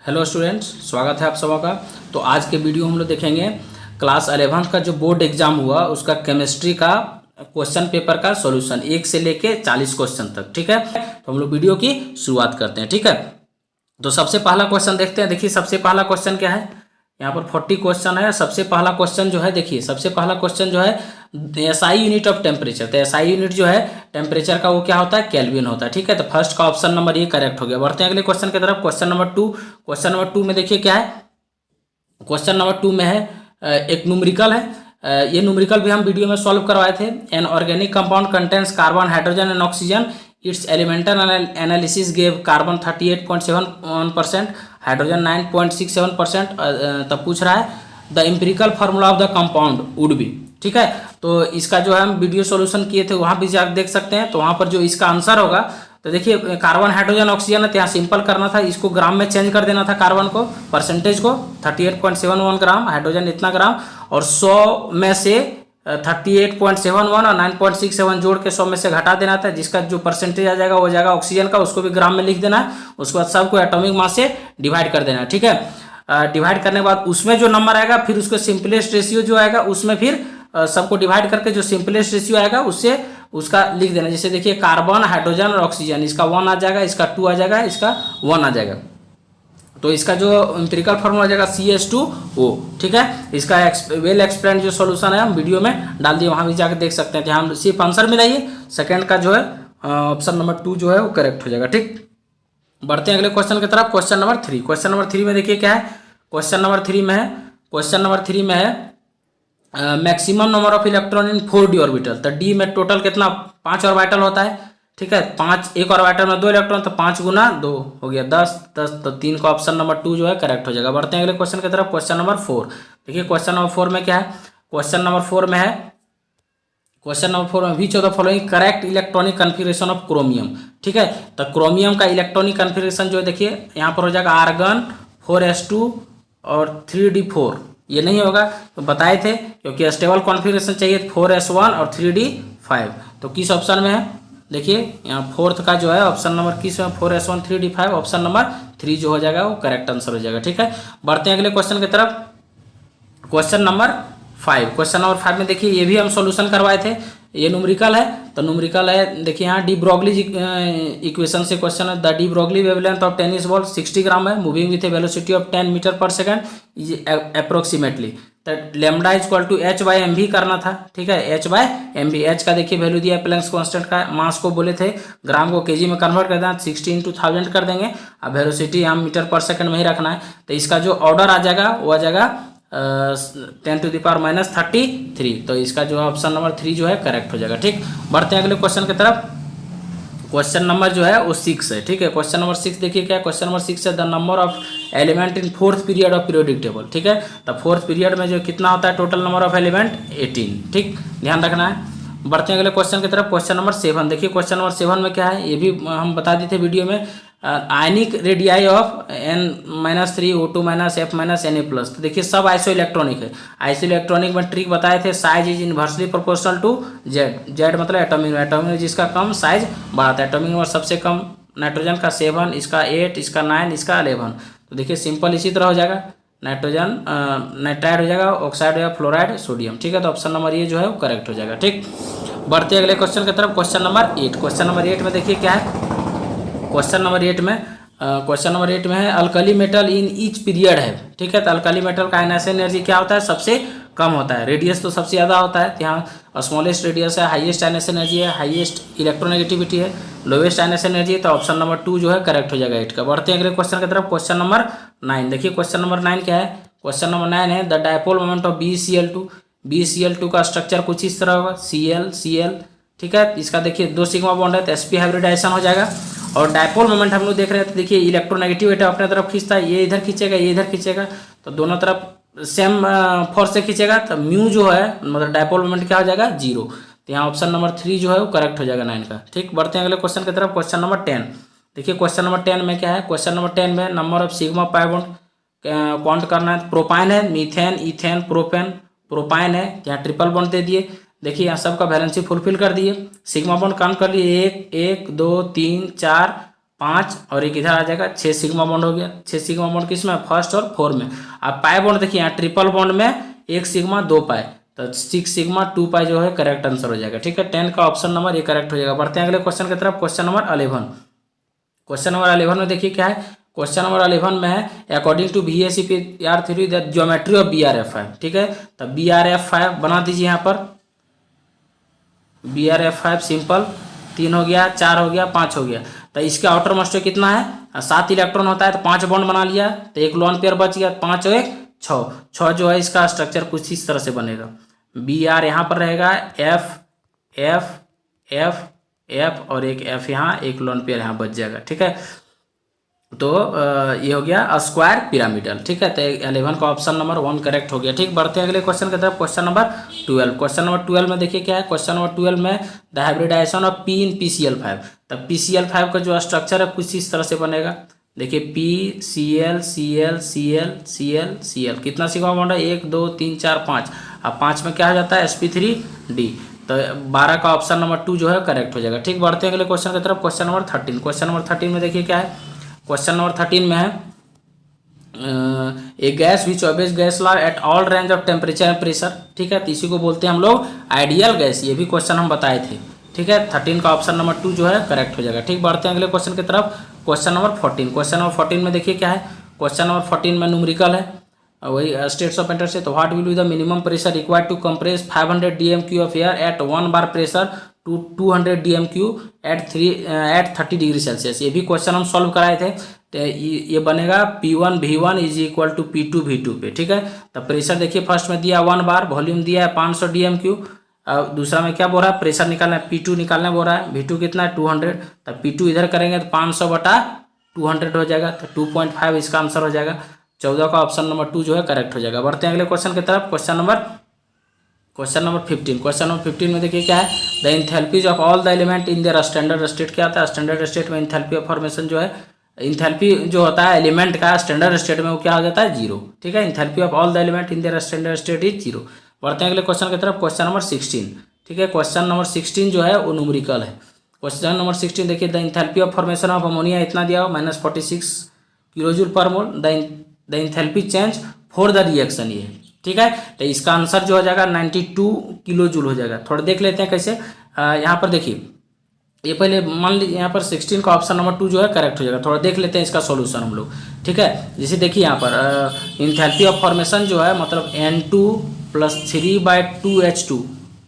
Hello students, स्वागत है आप सबों का। तो आज के वीडियो हम लोग देखेंगे क्लास 11th का जो बोर्ड एग्जाम हुआ उसका केमिस्ट्री का क्वेश्चन पेपर का सॉल्यूशन 1 से लेके 40 क्वेश्चन तक। ठीक है, तो हम लोग वीडियो की शुरुआत करते हैं। ठीक है, तो सबसे पहला क्वेश्चन देखते हैं। देखिए सबसे पहला क्वेश्चन क्या है, यहाँ पर 40 क्वेश्चन है। सबसे पहला क्वेश्चन जो है, देखिए सबसे पहला क्वेश्चन जो है एसआई यूनिट ऑफ टेम्परेचर। तो एसआई यूनिट जो है टेम्परेचर का वो क्या होता है, केल्विन होता है। ठीक है, तो फर्स्ट का ऑप्शन नंबर ये करेक्ट हो गया। बढ़ते हैं अगले क्वेश्चन की तरफ। Question number 2। क्वेश्चन नंबर 2 में देखिए क्या है, क्वेश्चन नंबर 2 में है एक न्यूमेरिकल है। ये न्यूमेरिकल भी हम वीडियो में सॉल्व करवाए थे। An organic compound contains carbon, hydrogen and oxygen. It's elemental analysis gave carbon 38.71%, hydrogen 9.67%। तब पूछ रहा है the empirical formula of the compound would be. ठीक है, तो इसका जो है हम वीडियो सॉल्यूशन किए थे, वहाँ भी जाकर देख सकते हैं। तो वहाँ पर जो इसका आंसर होगा, तो देखिए कार्बन, हाइड्रोजन, ऑक्सीजन है, तो यहाँ सिंपल करना था, इसको ग्राम में चेंज कर देना था। कार्बन को परसेंटेज को 38.71 ग्राम, हाइड्रोजन इतना ग्राम, और 100 में से 38.71 और 9.67 जोड़ के 100 में से घटा देना था। जिसका जो परसेंटेज आ जाएगा वो जाएगा ऑक्सीजन का, उसको भी ग्राम में लिख देना है। उसके बाद सबको एटॉमिक मास से डिवाइड कर देना है। ठीक है, डिवाइड करने के बाद उसमें जो नंबर आएगा, फिर उसको सिंपलेस्ट रेशियो जो आएगा उसमें फिर सबको डिवाइड करके जो सिंपलेस्ट रेशियो आएगा उससे उसका लिख देना। जैसे देखिए कार्बन, हाइड्रोजन और ऑक्सीजन, इसका 1 आ जाएगा, इसका 2 आ जाएगा, इसका 1 आ जाएगा। तो इसका जो एम्पिरिकल फार्मूला आ जाएगा CH2O। ठीक है, इसका वेल एक्सप्लेन जो सॉल्यूशन है हम वीडियो में डाल दिए, वहाँ भी जाकर देख सकते हैं। तो हम सिर्फ आंसर मिलाइए, सेकंड का जो है ऑप्शन नंबर 2 जो है वो करेक्ट हो जाएगा। ठीक, बढ़ते हैं अगले क्वेश्चन की तरफ। Question number 3। क्वेश्चन नंबर 3 में देखिए क्या है, क्वेश्चन नंबर 3 में है, क्वेश्चन नंबर 3 में है maximum number of electron in 4d orbital. तो डी में टोटल कितना, 5 ऑर्बिटल होता है। ठीक है, 5, एक ऑर्बिटल में 2 इलेक्ट्रॉन, तो 5 गुना 2 हो गया 10। तो 3 का ऑप्शन नंबर 2 जो है करेक्ट हो जाएगा। बढ़ते हैं अगले क्वेश्चन की तरफ। Question number 4। देखिए क्वेश्चन नंबर 4 में क्या है, क्वेश्चन नंबर 4 में है, क्वेश्चन नंबर 4 में विच of the following correct electronic configuration of chromium. ठीक है, तो क्रोमियम का इलेक्ट्रॉनिक कन्फिगरेशन जो है, देखिए यहाँ पर हो जाएगा आर्गन 4s2 और 3d4। ये नहीं होगा, तो बताए थे, क्योंकि स्टेबल कॉन्फ़िगरेशन चाहिए 4s1 और 3d5। तो किस ऑप्शन में है, देखिए यहाँ फोर्थ का जो है ऑप्शन नंबर किस में, 4s1 3d5, ऑप्शन नंबर 3 जो हो जाएगा वो करेक्ट आंसर हो जाएगा। ठीक है, बढ़ते हैं अगले क्वेश्चन की तरफ। Question number 5। क्वेश्चन नंबर 5 में देखिए ये भी हम सॉल्यूशन करवाए थे। ये न्यूमेरिकल है, तो न्यूमेरिकल है, देखिए यहाँ डी ब्रोगली इक्वेशन से क्वेश्चन है। The de Broglie wavelength of tennis ball 60 gram है, moving with a velocity of 10 metre per second approximately. तो लेमडा इक्वल टू h/mv करना था। ठीक है, h/mv, h का देखिए वैल्यू दिया है प्लैंक्स कांस्टेंट का। मास को बोले थे ग्राम को केजी में कन्वर्ट कर देना, 60 × 1000 कर देंगे। अब वेलोसिटी हम मीटर पर सेकंड में ही रखना है। तो इसका जो ऑर्डर आ जाएगा वो आ जाएगा 10⁻³ तो इसका जो ऑप्शन नंबर 3 जो है करेक्ट हो जाएगा। ठीक, बढ़ते हैं अगले क्वेश्चन की तरफ। क्वेश्चन नंबर जो है वो 6 है। ठीक है, क्वेश्चन नंबर 6 देखिए क्या, क्वेश्चन नंबर 6 है the number of element in 4th period of periodic table. ठीक है, तो 4th पीरियड में जो कितना होता है टोटल नंबर ऑफ एलिमेंट 18। ठीक, ध्यान रखना है। बढ़ते हैं अगले क्वेश्चन की तरफ। क्वेश्चन नंबर 7 देखिए, क्वेश्चन नंबर 7 में क्या है, ये भी हम बता दिए थे वीडियो में। Ionic radii of N-3 O2 F Na+। तो देखिए सब आइसो इलेक्ट्रॉनिक है। आइसो इलेक्ट्रॉनिक में ट्रिक बताए थे, size is inversely proportional to Z मतलब एटॉमिक नंबर। एटॉमिक नंबर जिसका कम साइज बढ़ाता है। एटॉमिक नंबर सबसे कम नाइट्रोजन का 7, इसका 8, इसका 9, इसका 11। तो देखिए सिंपल इसी तरह हो जाएगा, नाइट्रोजन नाइट्राइड हो जाएगा, ऑक्साइड हो जाएगा, फ्लोराइड, सोडियम। ठीक है, तो ऑप्शन नंबर ये जो है वो करेक्ट हो जाएगा। ठीक, बढ़ते अगले क्वेश्चन की तरफ। Question number 8। क्वेश्चन नंबर 8 में देखिए क्या है, क्वेश्चन नंबर 8 में है alkali metal in each period है। ठीक है, तो अल्कली मेटल का आयनाइजेशन एनर्जी क्या होता है, सबसे कम होता है। रेडियस तो सबसे ज़्यादा होता है, यहाँ स्मॉलेस्ट रेडियस है, हाईएस्ट आयनाइजेशन एनर्जी है, हाईएस्ट इलेक्ट्रोनेगेटिविटी है, लोवेस्ट आयनाइजेशन एनर्जी है। तो ऑप्शन नंबर 2 जो है करेक्ट हो जाएगा 8 का। बढ़ते हैं अगले क्वेश्चन की तरफ। क्वेश्चन नंबर 9 देखिए, क्वेश्चन नंबर 9 क्या है, क्वेश्चन नंबर 9 है the dipole moment of BeCl2। BeCl2 का स्ट्रक्चर कुछ इस तरह होगा, Cl। ठीक है, इसका देखिए 2 सिग्मा बॉन्ड है, तो sp हाइब्रिडाइजेशन हो जाएगा। और डायपोल मोमेंट हम लोग देख रहे हैं, तो देखिए इलेक्ट्रोनेगेटिविटी अपने तरफ खींचता है, ये इधर खींचेगा, ये इधर खींचेगा, तो दोनों तरफ सेम फोर्स से खींचेगा। तो म्यू जो है मतलब डायपोल मोमेंट क्या हो जाएगा, 0। तो यहाँ ऑप्शन नंबर 3 जो है वो करेक्ट हो जाएगा 9 का। ठीक, बढ़ते हैं अगले क्वेश्चन की तरफ। क्वेश्चन नंबर 10 देखिए, क्वेश्चन नंबर 10 में क्या है, क्वेश्चन नंबर 10 में number of sigma pi bond count करना है। प्रोपाइन है, मीथेन, इथेन, प्रोपेन, प्रोपाइन है, यहाँ ट्रिपल बॉन्ड दे दिए। देखिए यहाँ सबका वैलेंसी फुलफिल कर दिए, सिग्मा बॉन्ड काउंट कर लिए 1 1 2 3 4 5 और एक इधर आ जाएगा, 6 सिग्मा बॉन्ड हो गया। 6 सिग्मा बॉन्ड किस में, फर्स्ट और 4 में। अब पाई बॉन्ड देखिए यहाँ ट्रिपल बॉन्ड में 1 सिग्मा 2 पाई, तो 6 सिग्मा 2 पाई जो है करेक्ट आंसर हो जाएगा। ठीक है, 10 का ऑप्शन नंबर ये करेक्ट हो जाएगा। बढ़ते हैं अगले क्वेश्चन की तरफ। Question number 11। क्वेश्चन नंबर 11 में देखिए क्या है। क्वेश्चन नंबर 11 में है according to VACPR3 the geometry of BRF5। ठीक है, तो BRF5 बना दीजिए यहाँ पर। BRF5 सिंपल, 3 हो गया, 4 हो गया, 5 हो गया। तो इसका आउटर मोस्ट कितना है, 7 इलेक्ट्रॉन होता है, तो 5 बॉन्ड बना लिया, तो एक लोन पेयर बच गया, 5 और 1 6 जो है इसका स्ट्रक्चर कुछ इस तरह से बनेगा। BR यहाँ पर रहेगा, F F F F और एक F यहाँ, एक लोन पेयर यहाँ बच जाएगा। ठीक है, तो ये हो गया स्क्वायर पिरामिडल। ठीक है, तो 11 का ऑप्शन नंबर 1 करेक्ट हो गया। ठीक, बढ़ते हैं अगले क्वेश्चन की तरफ। Question number 12। क्वेश्चन नंबर 12 में देखिए क्या है। क्वेश्चन नंबर 12 में the hybridisation of P in PCl5। तब PCl5 का जो स्ट्रक्चर है कुछ इस तरह से बनेगा। देखिए PCl Cl Cl Cl Cl, कितना सिग्मा बॉन्ड है, 1 2 3 4 5। अब 5 में क्या हो जाता है, sp3d। तो 12 का ऑप्शन नंबर 2 जो है करेक्ट हो जाएगा। ठीक, बढ़ते हैं अगले क्वेश्चन की तरफ। Question number 13। क्वेश्चन नंबर 13 में देखिए क्या है। क्वेश्चन नंबर 13 में है a gas which obeys gas law at all range of temperature and pressure. ठीक है, तो इसी को बोलते हैं हम लोग आइडियल गैस। ये भी क्वेश्चन हम बताए थे। ठीक है, 13 का ऑप्शन नंबर 2 जो है करेक्ट हो जाएगा। ठीक, बढ़ते हैं अगले क्वेश्चन की तरफ। Question number 14। क्वेश्चन नंबर 14 में देखिए क्या है। क्वेश्चन नंबर 14 में न्यूमेरिकल है, वही स्टेट्स ऑफ इंटरेस्ट है। तो what will be the minimum pressure required to compress 500 DMQ of air at 1 bar pressure to 200 DMQ at 30 degree Celsius. ये भी क्वेश्चन हम सॉल्व कराए थे। तो ये बनेगा P1 V1 is equal to P2 V2 पे। ठीक है, तो प्रेशर देखिए फर्स्ट में दिया 1 बार, वॉल्यूम दिया है 500 DMQ। दूसरा में क्या बोल रहा है, प्रेशर निकालना है, P2 निकालना बोल रहा है। V2 कितना है, 200। तो P2 इधर करेंगे तो 500 बटा 200 हो जाएगा, तो 2.5 इसका आंसर हो जाएगा। 14 का ऑप्शन नंबर 2 जो है करेक्ट हो जाएगा। बढ़ते हैं अगले क्वेश्चन की तरफ। Question number 15। क्वेश्चन नंबर 15 में देखिए क्या है। The enthalpies of all the element in their standard state. क्या होता है, स्टैंडर्ड स्टेट में इंथैल्पी ऑफ फॉर्मेशन जो है, इंथैल्पी जो होता है एलिमेंट का स्टैंडर्ड स्टेट में वो क्या हो जाता है, 0। ठीक है, enthalpy of all the element in their standard state is 0। बढ़ते हैं अगले क्वेश्चन की तरफ। Question number 16। ठीक है, क्वेश्चन नंबर 16 जो है वो न्यूमेरिकल है। क्वेश्चन नंबर 16 देखिए, the enthalpy of formation of ammonia इतना दिया हो, -46 kilojoule per mole. The enthalpy change for the reaction ये। ठीक है, तो इसका आंसर जो हो जाएगा 92 किलोजूल हो जाएगा। थोड़ा देख लेते हैं कैसे। यहाँ पर देखिए, ये पहले मान लीजिए यहाँ पर 16 का ऑप्शन नंबर 2 जो है करेक्ट हो जाएगा। थोड़ा देख लेते हैं इसका सॉल्यूशन हम लोग। ठीक है, जैसे देखिए यहाँ पर इंथैल्पी ऑफ फॉर्मेशन जो है मतलब N2 + 3/2H2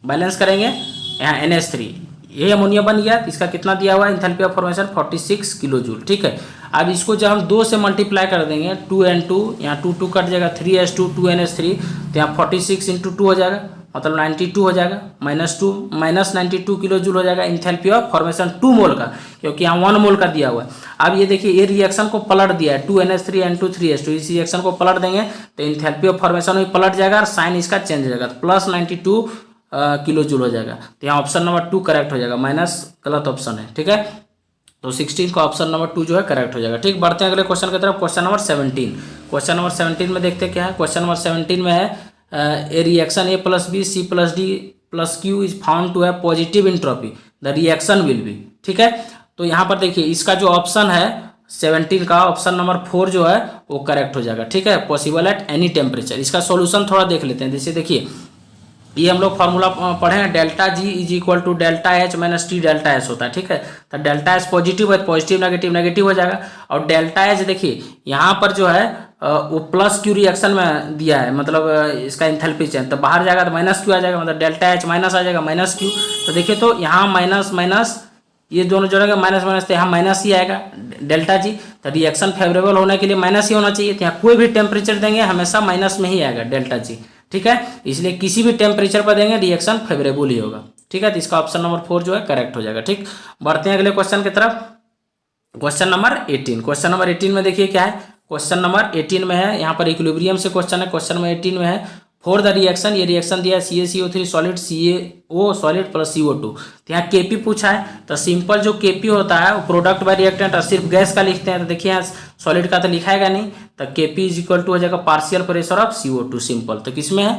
बैलेंस करेंगे, यहाँ NH3, ये अमोनिया बन गया। इसका कितना दिया हुआ है इंथैल्पी ऑफ फॉर्मेशन, 46 किलोजूल। ठीक है, अब इसको जब हम 2 से मल्टीप्लाई कर देंगे, 2N2 यहाँ 2 2 कट जाएगा, 3H2 2NH3, तो यहाँ 46 × 2 हो जाएगा, मतलब 92 हो जाएगा। -92 किलोजूल हो जाएगा इंथैल्पी ऑफ फॉर्मेशन 2 मोल का, क्योंकि यहाँ 1 मोल का दिया हुआ है। अब ये देखिए, ये रिएक्शन को पलट दिया है, 2NH3 N2 3H2, इस रिएक्शन को पलट देंगे तो इंथैल्पी ऑफ फॉर्मेशन भी पलट जाएगा और साइन इसका चेंज हो जाएगा, +92 किलोजूल हो जाएगा। तो यहाँ ऑप्शन नंबर 2 करेक्ट हो जाएगा, माइनस गलत ऑप्शन है। ठीक है, तो 16 का ऑप्शन नंबर 2 जो है करेक्ट हो जाएगा। ठीक, बढ़ते हैं अगले क्वेश्चन की तरफ। Question number 17। क्वेश्चन नंबर 17 में देखते हैं क्या है। क्वेश्चन नंबर 17 में है a reaction A + B C + D + Q is found to have positive entropy, the reaction will be. ठीक है, तो यहाँ पर देखिए इसका जो ऑप्शन है 17 का ऑप्शन नंबर 4 जो है वो करेक्ट हो जाएगा। ठीक है, पॉसिबल एट एनी टेम्परेचर। इसका सॉल्यूशन थोड़ा देख लेते हैं। जैसे देखिए, ये हम लोग फार्मूला पढ़े हैं, ΔG = ΔH - T ΔS होता है। ठीक है, तो ΔS पॉजिटिव है, पॉजिटिव नेगेटिव नेगेटिव हो जाएगा। और ΔH देखिए यहाँ पर जो है वो +Q रिएक्शन में दिया है, मतलब इसका इंथैल्पी चेंज, तो बाहर जाएगा तो -Q आ जाएगा, मतलब ΔH माइनस आ जाएगा, -Q। तो देखिए, तो यहाँ माइनस माइनस ये दोनों जोड़ेंगे, माइनस माइनस, तो यहाँ माइनस ही आएगा ΔG। तो रिएक्शन फेवरेबल होने के लिए माइनस ही होना चाहिए, तो यहाँ कोई भी टेम्परेचर देंगे हमेशा माइनस में ही आएगा ΔG। ठीक है, इसलिए किसी भी टेम्परेचर पर देंगे रिएक्शन फेवरेबल ही होगा। ठीक है, तो इसका ऑप्शन नंबर 4 जो है करेक्ट हो जाएगा। ठीक, बढ़ते हैं अगले क्वेश्चन की तरफ। Question number 18। क्वेश्चन नंबर 18 में देखिए क्या है। क्वेश्चन नंबर 18 में है, यहाँ पर इक्विलिब्रियम से क्वेश्चन है। क्वेश्चन नंबर 18 में है, फॉर द रिएक्शन, ये रिएक्शन दिया है CaCO3 solid CaO solid + CO2। तो यहाँ Kp पूछा है, तो सिंपल जो Kp होता है वो प्रोडक्ट बाय रिएक्टेंट, और सिर्फ गैस का लिखते हैं। तो देखिए यहाँ सॉलिड का तो लिखाएगा नहीं, तो Kp = हो जाएगा partial pressure of CO2 simple. तो किसमें है,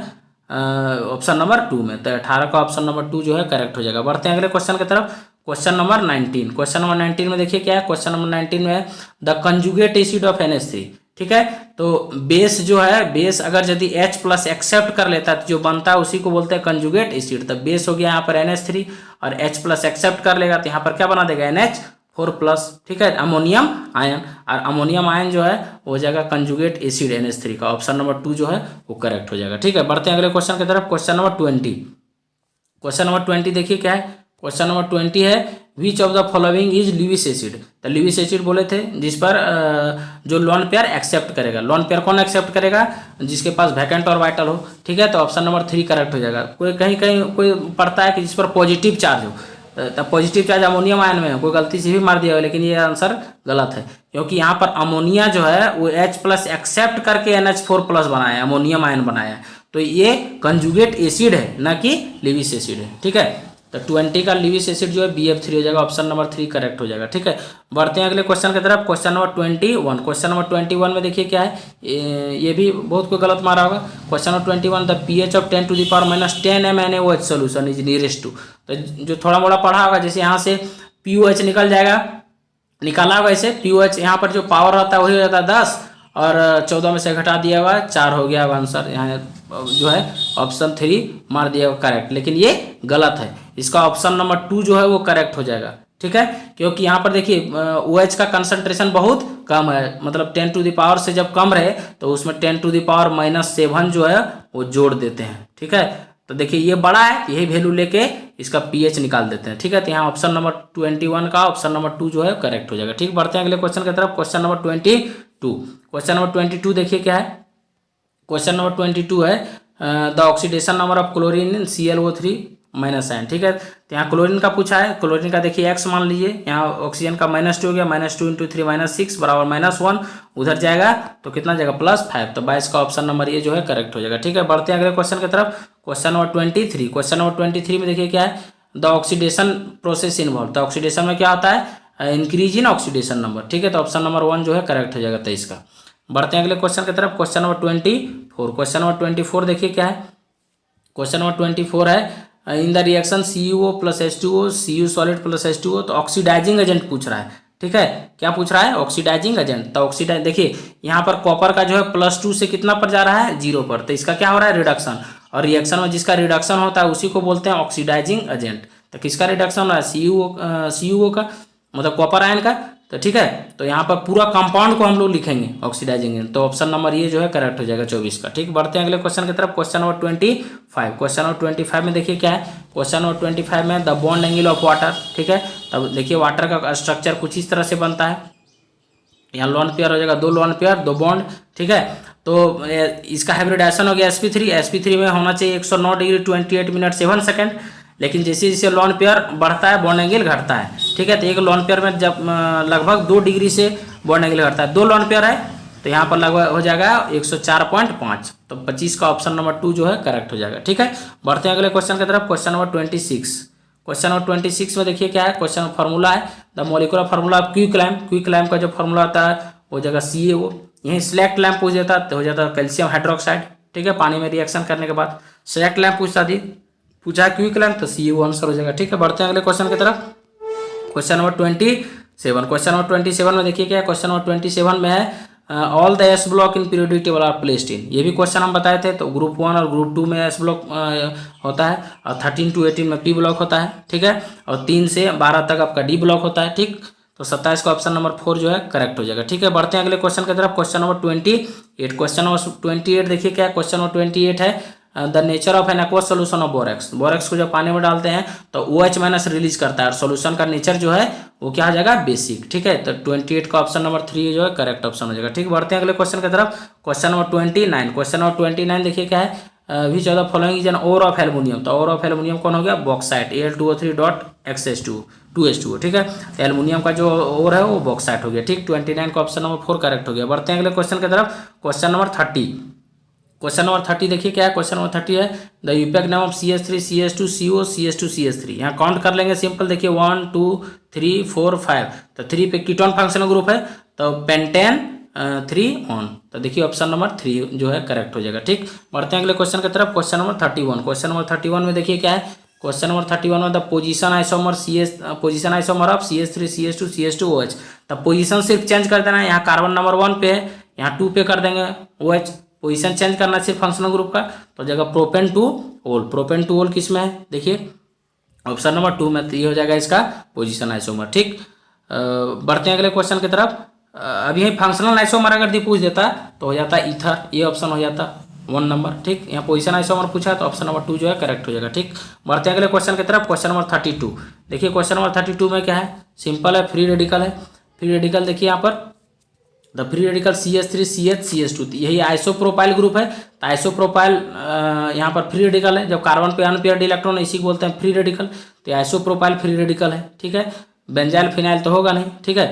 ऑप्शन नंबर 2 में। तो 18 का ऑप्शन नंबर 2 जो है करेक्ट हो जाएगा। बढ़ते हैं अगले क्वेश्चन की तरफ। क्वेश्चन नंबर 19, क्वेश्चन नंबर 19 में देखिए क्या है, क्वेश्चन नंबर 19 में है the conjugate acid of NH3, ठीक है। तो बेस जो है, बेस अगर यदि H प्लस एक्सेप्ट कर लेता है तो जो बनता है उसी को बोलते हैं कंजुगेट एसिड। तो बेस हो गया यहाँ पर NH3 और H प्लस एक्सेप्ट कर लेगा तो यहाँ पर क्या बना देगा, NH4 प्लस, ठीक है, अमोनियम आयन। और अमोनियम आयन जो है वो हो जाएगा कंजुगेट एसिड NH3 का। ऑप्शन नंबर 2 जो है वो करेक्ट हो जाएगा, ठीक है। बढ़ते हैं अगले क्वेश्चन की तरफ, क्वेश्चन नंबर 20। क्वेश्चन नंबर 20 देखिए क्या है, क्वेश्चन नंबर 20 है which of the following is Lewis acid. तो ल्यूइस एसिड बोले थे जिस पर जो लोन पेयर एक्सेप्ट करेगा। लोन पेयर कौन एक्सेप्ट करेगा, जिसके पास वैकेंट और वाइटल हो, ठीक है। तो ऑप्शन नंबर 3 करेक्ट हो जाएगा। कोई कहीं कहीं कोई पढ़ता है कि जिस पर पॉजिटिव चार्ज हो, तो पॉजिटिव चार्ज अमोनियम आयन में कोई गलती से भी मार दिया हो, लेकिन ये आंसर गलत है, क्योंकि यहाँ पर अमोनिया जो है वो H प्लस एक्सेप्ट करके NH4 प्लस बनाया है, अमोनियम आयन बनाया है। तो ये कंजुगेट एसिड है, ना कि ल्यूइस एसिड है, ठीक है। तो 20 का ल्यूइस एसिड जो है BF3 हो जाएगा, ऑप्शन नंबर 3 करेक्ट हो जाएगा, ठीक है। बढ़ते हैं अगले क्वेश्चन की तरफ, क्वेश्चन नंबर 21। क्वेश्चन नंबर 21 में देखिए क्या है, ये भी बहुत कोई गलत मारा होगा। Question number 21 the pH of 10 to the power -10 MnOH solution is nearest to. तो जो थोड़ा मोड़ा पढ़ा होगा, जैसे यहाँ से POH निकल जाएगा, निकाला होगा ऐसे POH, यहाँ पर जो पावर रहता है वही हो जाता है 10 और 14 में से घटा दिया हुआ 4 हो गया आंसर। यहाँ जो है ऑप्शन 3 मार दिया हुआ करेक्ट, लेकिन ये गलत है। इसका ऑप्शन नंबर 2 जो है वो करेक्ट हो जाएगा, ठीक है। क्योंकि यहाँ पर देखिए OH का कंसंट्रेशन बहुत कम है, मतलब 10 टू द पावर से जब कम रहे तो उसमें 10 टू द पावर -7 जो है वो जोड़ देते हैं, ठीक है। तो देखिए ये बड़ा है, यही वैल्यू लेके इसका pH निकाल देते हैं, ठीक है। तो यहाँ ऑप्शन नंबर 21 का ऑप्शन नंबर 2 जो है करेक्ट हो जाएगा, ठीक। बढ़ते हैं अगले क्वेश्चन की तरफ, क्वेश्चन नंबर 22। क्वेश्चन नंबर 22 देखिए क्या है, क्वेश्चन नंबर 22 है the oxidation number of chlorine in ClO3 -n, ठीक है। तो यहाँ क्लोरीन का पूछा है, क्लोरीन का देखिए x मान लीजिए, यहाँ ऑक्सीजन का -2 हो गया, -2 × 3 -6 बराबर -1, उधर जाएगा तो कितना जाएगा +5। तो 22 का ऑप्शन नंबर ये जो है करेक्ट हो जाएगा, ठीक है। बढ़ते हैं अगले क्वेश्चन की तरफ, क्वेश्चन नंबर 23। क्वेश्चन नंबर 23 में देखिए क्या है द ऑक्सीडेशन प्रोसेस इन्वॉल्व। तो ऑक्सीडेशन में क्या होता है, इंक्रीज इन ऑक्सीडेशन नंबर, ठीक है। तो ऑप्शन नंबर 1 जो है करेक्ट हो जाएगा 23 का। बढ़ते हैं अगले क्वेश्चन की तरफ, क्वेश्चन नंबर 24। क्वेश्चन नंबर 24 देखिए क्या है, क्वेश्चन नंबर 24 है in the reaction CuO + H2O Cu solid + H2O। तो ऑक्सीडाइजिंग एजेंट पूछ रहा है, ठीक है। क्या पूछ रहा है, ऑक्सीडाइजिंग एजेंट। तो ऑक्सीडाइज देखिए यहाँ पर कॉपर का जो है +2 से कितना पर जा रहा है, 0 पर। तो इसका क्या हो रहा है, रिडक्शन। और रिएक्शन में जिसका रिडक्शन होता है उसी को बोलते हैं ऑक्सीडाइजिंग एजेंट। तो किसका रिडक्शन हो रहा है, CuO का, मतलब कॉपर आयन का। तो ठीक है, तो यहाँ पर पूरा कंपाउंड को हम लोग लिखेंगे ऑक्सीडाइजिंग एजेंट। तो ऑप्शन नंबर ये जो है करेक्ट हो जाएगा 24 का, ठीक। बढ़ते हैं अगले क्वेश्चन की तरफ, क्वेश्चन नंबर 25। क्वेश्चन नंबर 25 में देखिए क्या है, क्वेश्चन नंबर 25 में the bond angle of water, ठीक है। तब देखिए वाटर का स्ट्रक्चर कुछ इस तरह से बनता है, यहाँ लोन पेयर हो जाएगा, 2 लोन पेयर 2 बॉन्ड, ठीक है। तो इसका हाइब्रिडाइजेशन हो गया sp3 में होना चाहिए 109 डिग्री 28 मिनट 7 सेकेंड। लेकिन जैसे जैसे लोन पेयर बढ़ता है बॉन्ड एंगल घटता है, ठीक है। तो एक लोन पेयर में जब लगभग 2 डिग्री से बॉन्ड एंगल घटता है, 2 लोन पेयर है तो यहाँ पर लगभग हो जाएगा 104.5। तो 25 का ऑप्शन नंबर 2 जो है करेक्ट हो जाएगा, ठीक है। बढ़ते हैं अगले क्वेश्चन की तरफ, क्वेश्चन नंबर 26। क्वेश्चन नंबर 26 में देखिए क्या है, क्वेश्चन फार्मूला है the molecular formula of quick का जो फार्मूला आता है वो जगह CaO, यहीं सिलेक्ट लैम्प पूछ देता तो हो जाता है कैल्शियम हाइड्रोक्साइड, ठीक है। पानी में रिएक्शन करने के बाद सिलेक्ट लैम्प पूछा है क्विक लैम्प, तो CaO आंसर हो जाएगा, ठीक है। बढ़ते हैं अगले क्वेश्चन की तरफ, क्वेश्चन नंबर 27। क्वेश्चन नंबर 27 में देखिए क्या, क्वेश्चन नंबर 27 में है all the S block in periodic table are placed in. ये भी क्वेश्चन हम बताए थे। तो ग्रुप 1 और ग्रुप 2 में S ब्लॉक होता है और 13 to 18 में P ब्लॉक होता है, ठीक है। और 3 से 12 तक आपका D ब्लॉक होता है, ठीक। तो 27 का ऑप्शन नंबर 4 जो है करेक्ट हो जाएगा, ठीक है। बढ़ते हैं अगले क्वेश्चन की तरफ, क्वेश्चन नंबर 28। क्वेश्चन नंबर 28 देखिए क्या, क्वेश्चन नंबर 28 है the nature of an aqueous solution of borax. Borax को जब पानी में डालते हैं तो OH- रिलीज करता है और सोल्यूशन का नेचर जो है वो क्या हो जाएगा, बेसिक, ठीक है। तो 28 का ऑप्शन नंबर 3 जो है करेक्ट ऑप्शन हो जाएगा, ठीक। बढ़ते हैं अगले क्वेश्चन की तरफ, क्वेश्चन नंबर 29। क्वेश्चन नंबर 29 देखिए क्या है which of the following is an ore of aluminium. तो ओर ऑफ एल्युमिनियम कौन हो गया, बॉक्साइट Al2O3.2s2, ठीक है। तो एल्युमिनियम का जो ओर है वो बॉक्साइट हो गया, ठीक। 29 का ऑप्शन नंबर 4 करेक्ट हो गया। बढ़ते हैं अगले क्वेश्चन की तरफ, क्वेश्चन नंबर 30। क्वेश्चन नंबर 30 देखिए क्या है, क्वेश्चन नंबर 30 है the IUPAC name of CH3 CH2 CO CH2 CH3। यहाँ काउंट कर लेंगे सिंपल, देखिए 1 2 3 4 5। तो 3 पे कीटोन फंक्शनल ग्रुप है तो पेंटेन 3 ऑन। तो देखिए ऑप्शन नंबर 3 जो है करेक्ट हो जाएगा, ठीक। बढ़ते हैं अगले क्वेश्चन की तरफ, क्वेश्चन नंबर 31। क्वेश्चन नंबर 31 में देखिए क्या है क्वेश्चन नंबर 31 में the position isomer position isomer of CH3 CH2 CH2 OH। तब पोजीशन सिर्फ चेंज कर देना है, यहाँ कार्बन नंबर 1 पे है, यहाँ 2 पे कर देंगे OH। पोजीशन चेंज करना है सिर्फ फंक्शनल ग्रुप का, तो जगह प्रोपेन टू ओल। प्रोपेन टू ओल किस में है, देखिए ऑप्शन नंबर 2 में, तो ये हो जाएगा इसका पोजीशन आइसोमर। ठीक, बढ़ते हैं अगले क्वेश्चन की तरफ। अभी यही फंक्शनल आइसोमर अगर दी पूछ देता तो हो जाता ईथर, ये ऑप्शन हो जाता 1 नंबर। ठीक, यहाँ पोजीशन आइसोमर पूछा तो ऑप्शन नंबर 2 जो है करेक्ट हो जाएगा। ठीक, बढ़ते हैं अगले क्वेश्चन की तरफ। क्वेश्चन नंबर 32 देखिए, क्वेश्चन नंबर 32 में क्या है, सिंपल है, फ्री रेडिकल है। फ्री रेडिकल देखिए यहाँ पर the free radical CH3 CH CH2, यही आइसोप्रोपाइल ग्रुप है। तो आइसोप्रोपाइल यहाँ पर फ्री रेडिकल है, जब कार्बन पे अनपेयर्ड इलेक्ट्रॉन इसी को बोलते हैं फ्री रेडिकल, तो आइसोप्रोपाइल फ्री रेडिकल है। ठीक है, बेंजाइल फिनाइल तो होगा नहीं। ठीक है,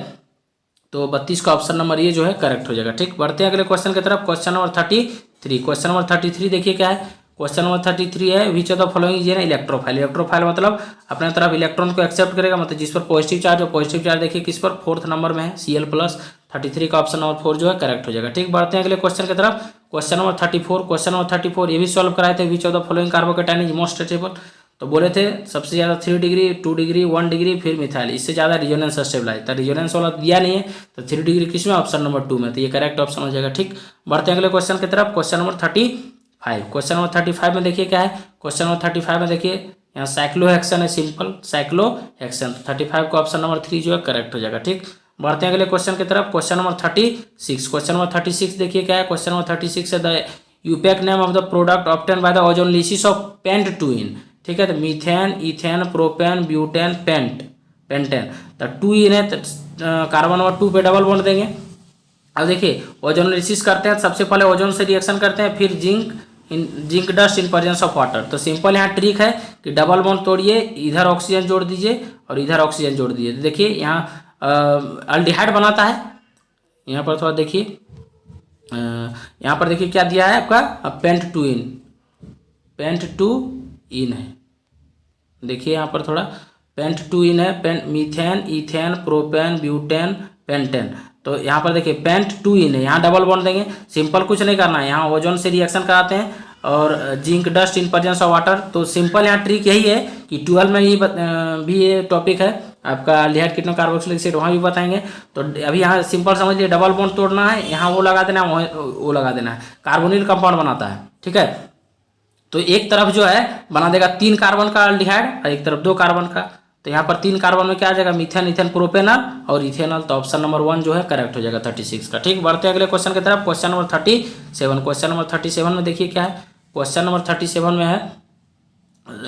तो 32 का ऑप्शन नंबर ये जो है करेक्ट हो जाएगा। ठीक, बढ़ते हैं अगले क्वेश्चन की तरफ। क्वेश्चन नंबर 33, क्वेश्चन नंबर 33 देखिए क्या है, क्वेश्चन नंबर 33 है which of the following is an electrophile. Electrophile मतलब अपने तरफ इलेक्ट्रॉन को एक्सेप्ट करेगा, मतलब जिस पर पॉजिटिव चार्ज हो। पॉजिटिव चार्ज देखिए किस पर, 4th नंबर में है Cl+। 33 का ऑप्शन नंबर 4 जो है करेक्ट हो जाएगा। ठीक, बढ़ते हैं अगले क्वेश्चन की तरफ। क्वेश्चन नंबर 34, क्वेश्चन नंबर 34 ये भी सॉल्व कराए थे, विच of the following carbocation is most stable. तो बोले थे सबसे ज़्यादा 3 डिग्री, 2 डिग्री, 1 डिग्री, फिर मिथाइल, इससे ज़्यादा रिजोनेंस स्टेबलाइज। तो रिजोनेंस वाला दिया नहीं है, तो 3 डिग्री किस में, ऑप्शन नंबर 2 में, तो ये करेक्ट ऑप्शन हो जाएगा। ठीक, बढ़ते हैं अगले क्वेश्चन की तरफ। क्वेश्चन नंबर 35, क्वेश्चन नंबर 35 में देखिए क्या है, क्वेश्चन नंबर 35 में देखिए यहाँ साइक्लोहेक्सेन है, सिंपल साइक्लोहेक्सेन। 35 का ऑप्शन नंबर 3 जो है करेक्ट हो जाएगा। ठीक, बढ़ते हैं अगले क्वेश्चन की तरफ। क्वेश्चन नंबर 36, क्वेश्चन नंबर 36 देखिए क्या है, क्वेश्चन नंबर 36 है the IUPAC name of the product obtain by the ozonolysis of पेंट-2-इन। ठीक है, तो methane, ethane, propane, butane, pentane. तो 2-इन है, तो कार्बन नंबर 2 पे डबल बॉन्ड देंगे। अब देखिए ओजोनलिसिस करते हैं, सबसे पहले ओजोन से रिएक्शन करते हैं, फिर zinc dust in presence of water. तो सिंपल यहाँ ट्रिक है कि डबल बॉन्ड तोड़िए, इधर ऑक्सीजन जोड़ दीजिए और इधर ऑक्सीजन जोड़ दीजिए। तो देखिए यहाँ अल्डिहाइड बनाता है, यहाँ पर थोड़ा देखिए, यहाँ पर देखिए क्या दिया है आपका, पेंट-2-इन है। देखिए यहाँ पर थोड़ा पेंट-2-इन है, methane, ethane, propane, butane, pentane. तो यहाँ पर देखिए पेंट-2-इन है, यहाँ डबल बॉन्ड देंगे। सिंपल कुछ नहीं करना है, यहाँ ओजोन से रिएक्शन कराते हैं और zinc dust in presence of water. तो सिंपल यहाँ ट्रिक यही है कि 12 में भी ये टॉपिक है आपका, अल्डिहाइड कीटोन कार्बोक्सिलिक एसिड, वहाँ भी बताएंगे। तो अभी यहाँ सिंपल समझ लीजिए, डबल बॉन्ड तोड़ना है, यहाँ वो लगा देना है, वो लगा देना है, कार्बोनिल कंपाउंड बनाता है। ठीक है, तो एक तरफ जो है बना देगा 3 कार्बन का अल्डिहाइड और एक तरफ 2 कार्बन का। तो यहाँ पर 3 कार्बन में क्या आ जाएगा, मीथेन, इथेन, प्रोपेनॉल और इथेनॉल। तो ऑप्शन नंबर 1 जो है करेक्ट हो जाएगा 36 का। ठीक, बढ़ते हैं अगले क्वेश्चन की तरफ। क्वेश्चन नंबर 37, क्वेश्चन नंबर 37 में देखिए क्या है, क्वेश्चन नंबर 37 में है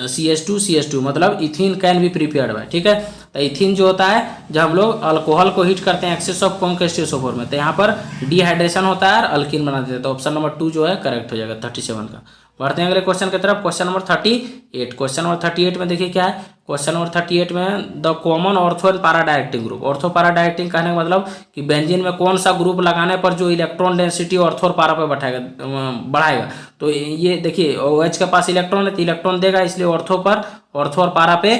CH2 मतलब इथिन कैन बी प्रिपेयर्ड बाय। ठीक है, तो इथिन जो होता है जब हम लोग अल्कोहल को हीट करते हैं एक्सेस ऑफ कॉन्केस्टिव सल्फर में, तो यहाँ पर डिहाइड्रेशन होता है और अल्किन बना देते हैं। तो ऑप्शन नंबर 2 जो है करेक्ट हो जाएगा 37 का। बढ़ते हैं अगले क्वेश्चन की तरफ। क्वेश्चन नंबर 38, क्वेश्चन नंबर 38 में देखिए क्या है, क्वेश्चन नंबर 38 में the common ortho and para directing group. Ortho para directing कहने का मतलब कि बेंजीन में कौन सा ग्रुप लगाने पर जो इलेक्ट्रॉन डेंसिटी ऑर्थो और पैरा पर बढ़ाएगा। तो ये देखिए OH के पास इलेक्ट्रॉन है तो इलेक्ट्रॉन देगा, इसलिए ऑर्थो और पैरा पे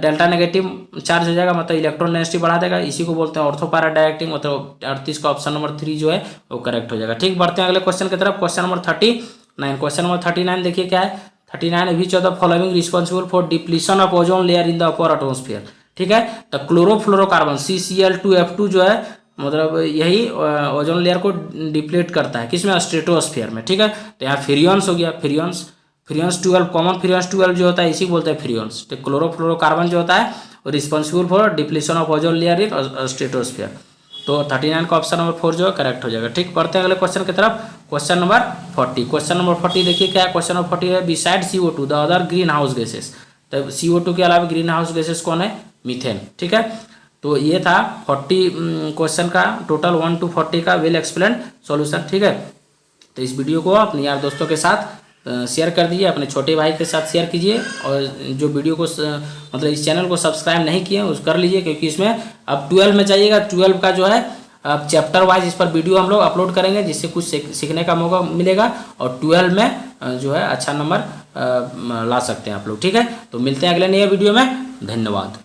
डेल्टा नेगेटिव चार्ज हो जाएगा, मतलब इलेक्ट्रॉन डेंसिटी बढ़ा देगा। इसी को बोलते हैं ऑर्थो पैरा डायरेक्टिंग। मतलब 38 का ऑप्शन नंबर 3 जो है वो करेक्ट हो जाएगा। ठीक, बढ़ते हैं अगले क्वेश्चन की तरफ। क्वेश्चन नंबर 39, क्वेश्चन नंबर 39 देखिए क्या है, 39 विच of the following responsible for depletion of ozone layer in the upper atmosphere. ठीक है, तो क्लोरोफ्लोरोकार्बन CCl2F2 जो है मतलब यही ओजोन लेयर को डिप्लीट करता है, किसमें, स्ट्रेटोस्फीयर में। ठीक है, तो यहाँ फ्रियॉन्स हो गया, फ्रियॉन्स 12, कॉमन फ्रियॉन्स 12 जो होता है इसी को बोलते हैं फ्रियॉन्स। तो क्लोरोफ्लोरोकार्बन जो होता है responsible for depletion of ozone layer in stratosphere. तो 39 का ऑप्शन नंबर 4 जो है करेक्ट हो जाएगा। ठीक, बढ़ते हैं अगले क्वेश्चन की तरफ। क्वेश्चन नंबर 40, क्वेश्चन नंबर 40 देखिए क्या है, क्वेश्चन नंबर 40 है beside CO2 the other green house gases. तो CO2 के अलावा ग्रीन हाउस गैसेस कौन है, मीथेन। ठीक है, तो ये था 40 क्वेश्चन का टोटल 1 to 40 का वेल एक्सप्लेन सॉल्यूशन। ठीक है, तो इस वीडियो को अपने यार दोस्तों के साथ शेयर कर दीजिए, अपने छोटे भाई के साथ शेयर कीजिए और जो वीडियो को मतलब इस चैनल को सब्सक्राइब नहीं किए उस कर लीजिए, क्योंकि इसमें अब 12 में जाइएगा। 12 का जो है अब चैप्टर वाइज इस पर वीडियो हम लोग अपलोड करेंगे, जिससे कुछ सीखने का मौका मिलेगा और 12 में जो है अच्छा नंबर ला सकते हैं आप लोग। ठीक है, तो मिलते हैं अगले नए वीडियो में। धन्यवाद।